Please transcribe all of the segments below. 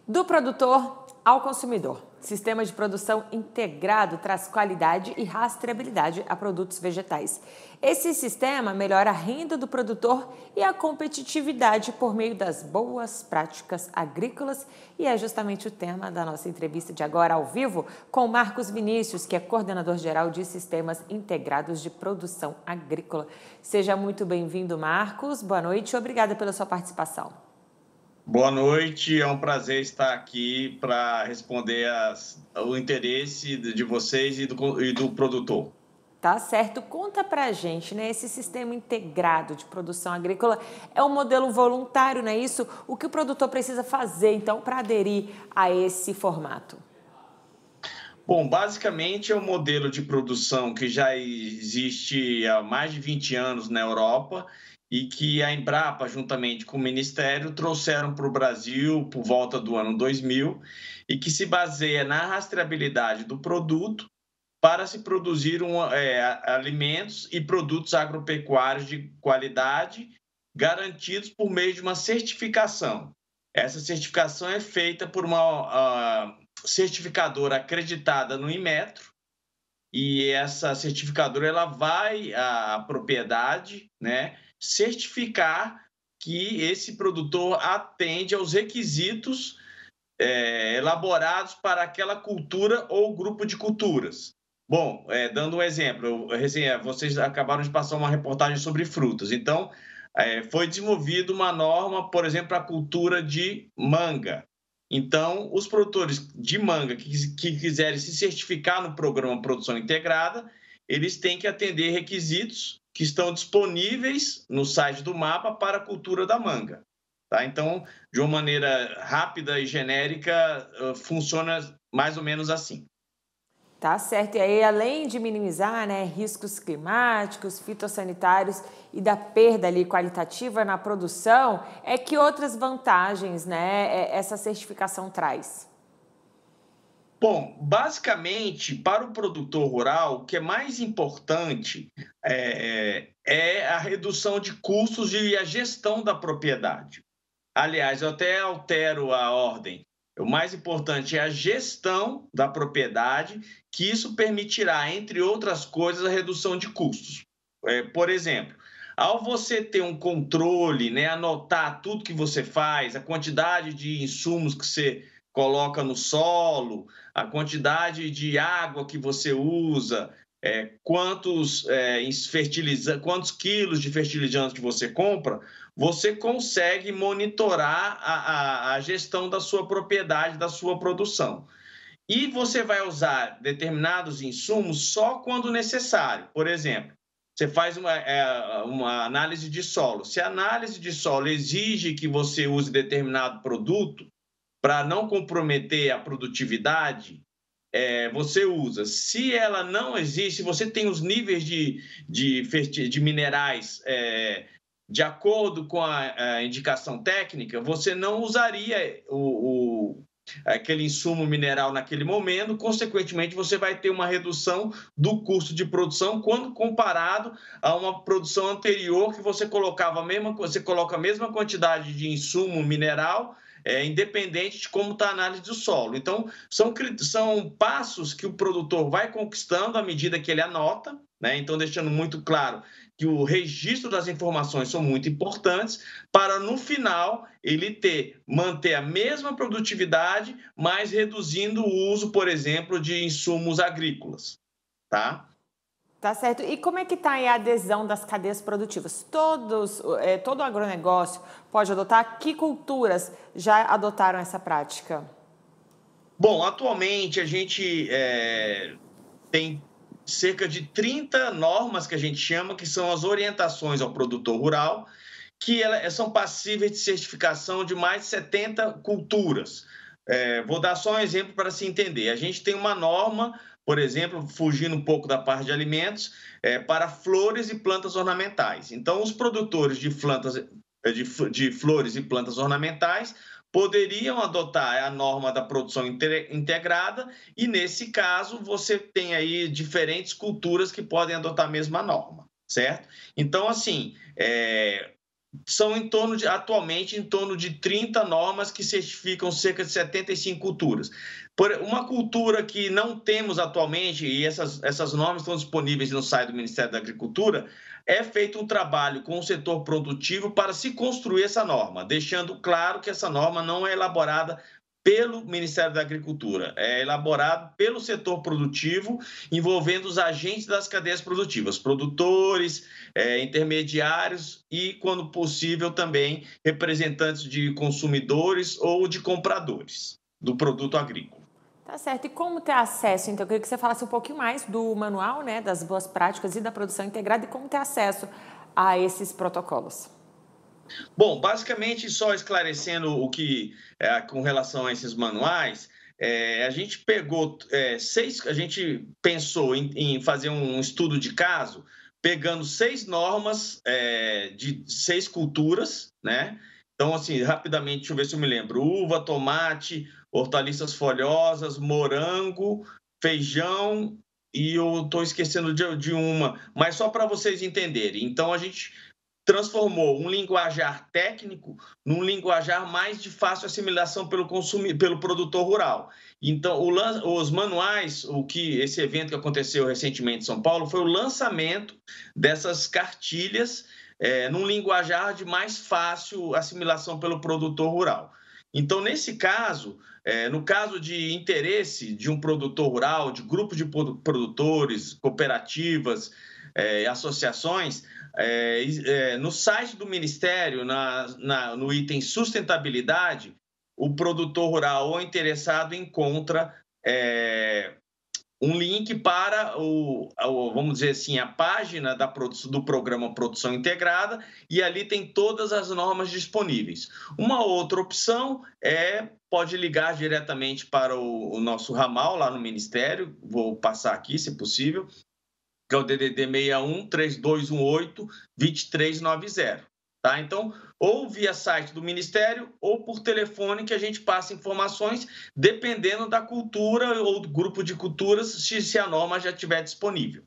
Do produtor ao consumidor. Sistema de produção integrado traz qualidade e rastreabilidade a produtos vegetais. Esse sistema melhora a renda do produtor e a competitividade por meio das boas práticas agrícolas e é justamente o tema da nossa entrevista de agora ao vivo com Marcos Vinícius, que é coordenador geral de Sistemas Integrados de Produção Agrícola. Seja muito bem-vindo, Marcos. Boa noite e obrigada pela sua participação. Boa noite, é um prazer estar aqui para responder o interesse de vocês e do produtor. Tá certo. Conta pra gente, né? Esse sistema integrado de produção agrícola é um modelo voluntário, não é isso? O que o produtor precisa fazer, então, para aderir a esse formato? Bom, basicamente é um modelo de produção que já existe há mais de 20 anos na Europa e que a Embrapa, juntamente com o Ministério, trouxeram para o Brasil por volta do ano 2000 e que se baseia na rastreabilidade do produto para se produzir alimentos e produtos agropecuários de qualidade garantidos por meio de uma certificação. Essa certificação é feita por uma certificadora acreditada no Inmetro e essa certificadora ela vai à propriedade, né, certificar que esse produtor atende aos requisitos elaborados para aquela cultura ou grupo de culturas. Bom, dando um exemplo, vocês acabaram de passar uma reportagem sobre frutas. Então, foi desenvolvida uma norma, por exemplo, para a cultura de manga. Então, os produtores de manga que quiserem se certificar no programa Produção Integrada, eles têm que atender requisitos que estão disponíveis no site do MAPA para a cultura da manga. Tá? Então, de uma maneira rápida e genérica, funciona mais ou menos assim. Tá certo. E aí, além de minimizar, né, riscos climáticos, fitossanitários e da perda ali qualitativa na produção, que outras vantagens, né, essa certificação traz? Bom, basicamente, para o produtor rural, o que é mais importante é a redução de custos e a gestão da propriedade. Aliás, eu até altero a ordem. O mais importante é a gestão da propriedade, que isso permitirá, entre outras coisas, a redução de custos. Por exemplo, ao você ter um controle, né, anotar tudo que você faz, a quantidade de insumos que você coloca no solo, a quantidade de água que você usa, quantos quilos de fertilizante que você compra, você consegue monitorar a gestão da sua propriedade, da sua produção. E você vai usar determinados insumos só quando necessário. Por exemplo, você faz uma análise de solo. Se a análise de solo exige que você use determinado produto para não comprometer a produtividade, você usa. Se ela não existe, se você tem os níveis de minerais de acordo com a indicação técnica, você não usaria aquele insumo mineral naquele momento, consequentemente, você vai ter uma redução do custo de produção quando comparado a uma produção anterior que você coloca a mesma quantidade de insumo mineral, independente de como está a análise do solo. Então, são passos que o produtor vai conquistando à medida que ele anota, né? Então, deixando muito claro que o registro das informações são muito importantes para, no final, ele manter a mesma produtividade, mas reduzindo o uso, por exemplo, de insumos agrícolas, tá? Tá certo. E como é que está aí a adesão das cadeias produtivas? Todo agronegócio pode adotar? Que culturas já adotaram essa prática? Bom, atualmente a gente tem cerca de 30 normas que a gente chama, que são as orientações ao produtor rural, que são passíveis de certificação de mais de 70 culturas. Vou dar só um exemplo para se entender. A gente tem uma norma, por exemplo, fugindo um pouco da parte de alimentos, para flores e plantas ornamentais. Então, os produtores de flores e plantas ornamentais poderiam adotar a norma da produção integrada e, nesse caso, você tem aí diferentes culturas que podem adotar a mesma norma, certo? Então, assim, são atualmente em torno de 30 normas que certificam cerca de 75 culturas. Uma cultura que não temos atualmente, e essas normas estão disponíveis no site do Ministério da Agricultura, é feito um trabalho com o setor produtivo para se construir essa norma, deixando claro que essa norma não é elaborada pelo Ministério da Agricultura, é elaborado pelo setor produtivo, envolvendo os agentes das cadeias produtivas, produtores, intermediários e, quando possível, também representantes de consumidores ou de compradores do produto agrícola. Tá certo. E como ter acesso? Então, eu queria que você falasse um pouquinho mais do manual, né, das boas práticas e da produção integrada e como ter acesso a esses protocolos. Bom, basicamente, só esclarecendo o que, com relação a esses manuais, a gente pegou a gente pensou em fazer um estudo de caso, pegando 6 normas de 6 culturas, né? Então, assim, rapidamente, deixa eu ver se eu me lembro: uva, tomate, hortaliças folhosas, morango, feijão, e eu estou esquecendo de uma, mas só para vocês entenderem. Então, a gente transformou um linguajar técnico num linguajar mais de fácil assimilação pelo produtor rural. Então, os manuais, esse evento que aconteceu recentemente em São Paulo, foi o lançamento dessas cartilhas num linguajar de mais fácil assimilação pelo produtor rural. Então, nesse caso, no caso de interesse de um produtor rural, de grupo de produtores, cooperativas, associações, no site do Ministério, no item sustentabilidade, o produtor rural ou interessado encontra um link para vamos dizer assim, a página do programa Produção Integrada, e ali tem todas as normas disponíveis. Uma outra opção pode ligar diretamente para o nosso ramal lá no Ministério, vou passar aqui, se possível, que é o DDD 61 3218 2390, tá? Então, ou via site do Ministério ou por telefone, que a gente passa informações dependendo da cultura ou do grupo de culturas, se a norma já estiver disponível.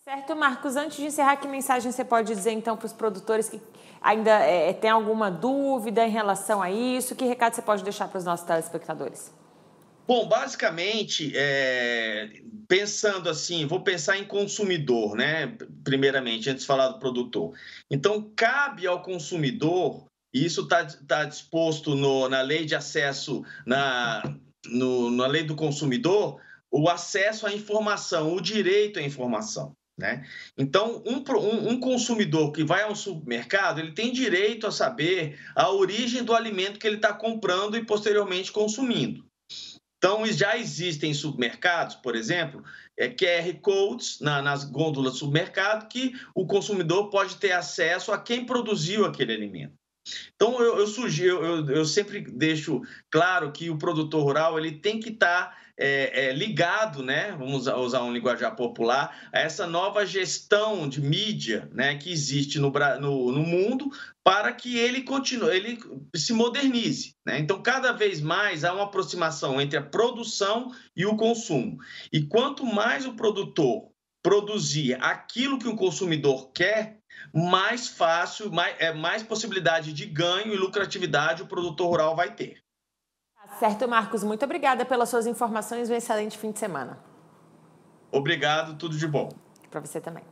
Certo, Marcos. Antes de encerrar, que mensagem você pode dizer, então, para os produtores que ainda têm alguma dúvida em relação a isso? Que recado você pode deixar para os nossos telespectadores? Bom, basicamente, pensando assim, vou pensar em consumidor, né? Primeiramente, antes de falar do produtor. Então, cabe ao consumidor, e isso está disposto na lei de acesso, na lei do consumidor, o acesso à informação, o direito à informação, né? Então, um consumidor que vai ao supermercado, ele tem direito a saber a origem do alimento que ele está comprando e posteriormente consumindo. Então, já existem supermercados, por exemplo, QR Codes nas gôndolas do supermercado, que o consumidor pode ter acesso a quem produziu aquele alimento. Então, eu sempre deixo claro que o produtor rural ele tem que estar ligado, né? Vamos usar um linguajar popular, a essa nova gestão de mídia, né, que existe no mundo, para que ele se modernize, né? Então, cada vez mais há uma aproximação entre a produção e o consumo. E quanto mais o produtor produzir aquilo que o consumidor quer, mais fácil, mais possibilidade de ganho e lucratividade o produtor rural vai ter. Tá certo, Marcos. Muito obrigada pelas suas informações. Um excelente fim de semana. Obrigado, tudo de bom. Para você também.